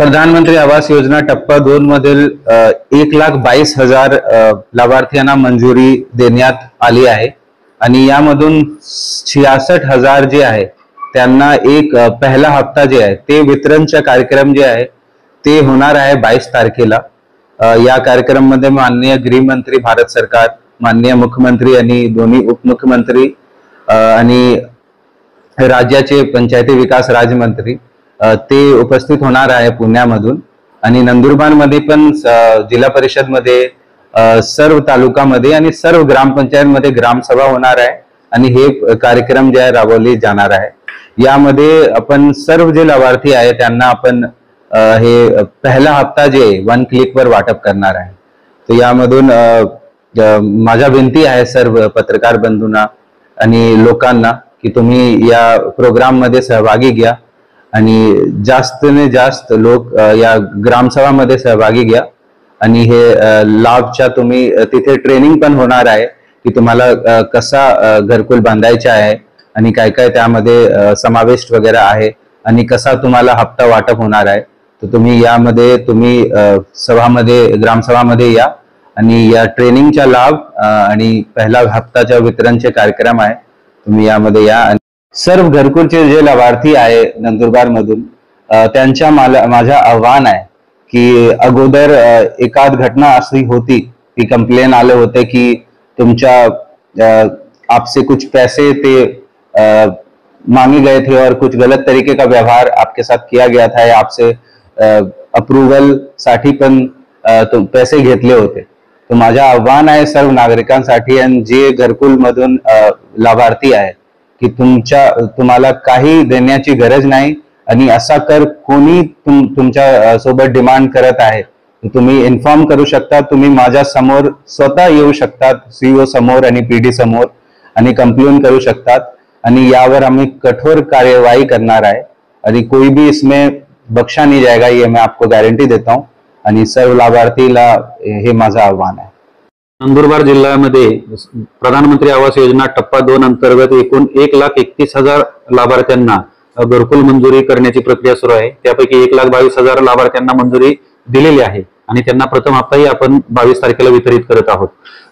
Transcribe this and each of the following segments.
प्रधानमंत्री आवास योजना टप्पा 2 मधील 1,22,000 लाभार्थ्यांना मंजुरी देण्यात आली आहे आणि यामधून 66,000 जे आहे त्यांना एक पहिला हप्ता जे आहे ते वितरणचा कार्यक्रम जे आहे ते होणार आहे 22 तारखेला। या कार्यक्रमामध्ये माननीय गृहमंत्री भारत सरकार, माननीय मुख्यमंत्री आणि दोन्ही उपमुख्यमंत्री आणि राज्याचे पंचायती विकास राज्यमंत्री ते उपस्थित होणार आहे पुण्यामधून। आणि नंदुरबार मध्ये पण जिल्हा परिषद मध्ये सर्व तालुकामध्ये आणि सर्व ग्रामपंचायत मध्ये ग्रामसभा होणार आहे आणि हे कार्यक्रम जे आहे राबवले जाणार आहे। यामध्ये आपण सर्व जे लाभार्थी आहे त्यांना आपण हे पहिला हप्ता जे 1 क्लिक वर वाटप करणार आहे। तर यामधून माझा विनंती आहे सर्व पत्रकार बंधूंना आणि लोकांना की तुम्ही या प्रोग्राम मध्ये सहभागी घ्या आणि जास्तीने जास्त लोक या ग्रामसभा मध्ये सहभागी घ्या आणि हे लाभच्या तुम्ही तिथे ट्रेनिंग पण होणार आहे की तुम्हाला कसा घरकुल बांधायचा आहे आणि काय काय त्यामध्ये समावेश वगैरे आहे आणि कसा तुम्हाला हप्ता वाटप होणार आहे। तर तुम्ही यामध्ये सभामध्ये ग्रामसभामध्ये या आणि या ट्रेनिंगचा लाभ आणि पहिला हप्ताच्या वितरणचे कार्यक्रम आहे तुम्ही यामध्ये या। सर्व घरकुलचे जे लाभार्थी आहे नंदुरबार मधून त्यांच्या माझा आव्हान आहे की अगोदर एकाद घटना अशी होती की कंप्लेन आले होते की तुमच्या आपसे कुछ पैसे थे मांगे गए थे और कुछ गलत तरीके का व्यवहार आपके साथ किया गया था या आपसे अप्रूवल साठी पण पैसे घेतले होते। तो माझा आव्हान आहे सर्व नागरिकांसाठी आणि जे घरकुल मधून लाभार्थी आहे की तुम्हाला काही देण्याची गरज नाही आणि असा कर कोणी तुमच्या सोबत डिमांड करत आहे तुम्ही इन्फॉर्म करू शकता। तुम्ही माझ्या समोर स्वतः येऊ शकतात, सीईओ समोर आणि पीडी समोर आणि कंप्लेन करू शकतात आणि यावर आम्ही कठोर कार्यवाही करणार आहे आणि कोई भी इसमें बख्शा नहीं जाएगा, ये मैं आपको गारंटी देता हूं। आणि सर्व लाभार्थीला हे माझं आव्हान आहे। नंदुरबार जिल्ह्यामध्ये प्रधानमंत्री आवास योजना टप्पा 2 अंतर्गत एकूण 1,31,000 लाभार्थ्यांना घरकुल मंजुरी करण्याची प्रक्रिया सुरू आहे। त्यापैकी 1,22,000 लाभार्थ्यांना मंजुरी दिलेली आहे आणि त्यांना प्रथम हप्ताही आपण 22 तारखेला वितरित करत आहोत।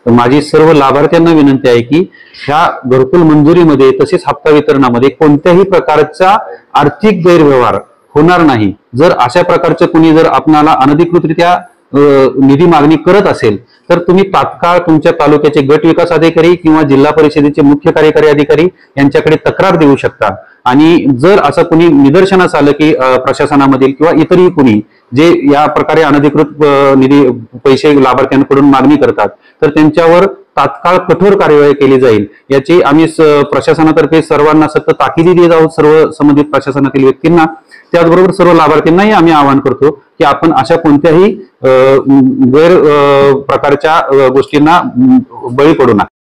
तर माझी सर्व लाभार्थ्यांना विनंती आहे की ह्या घरकुल मंजुरीमध्ये तसेच हप्ता वितरणामध्ये कोणत्याही प्रकारचा आर्थिक गैरव्यवहार होणार नाही। जर अशा प्रकारचं कुणी जर आपणाला अनधिकृतरित्या निधी मागणी करत असेल तर तुम्ही तात्काळ तुमच्या तालुक्याचे गट विकास अधिकारी किंवा जिल्हा परिषदेचे मुख्य कार्यकारी अधिकारी यांच्याकडे तक्रार देऊ शकता। आणि जर असं कुणी निदर्शनास आलं की प्रशासनामधील किंवा इतरही कुणी जे या प्रकारे अनधिकृत निधी पैसे लाभार्थ्यांकडून मागणी करतात तर त्यांच्यावर तात्काळ कठोर कार्यवाही केली जाईल याची आम्ही प्रशासनातर्फे सर्वांना सतत ताकीदी देत आहोत, सर्व संबंधित प्रशासनातील व्यक्तींना। त्याचबरोबर सर्व लाभार्थींनाही आम्ही आवाहन करतो की आपण अशा कोणत्याही गैर प्रकारच्या गोष्टींना बळी पडू नका।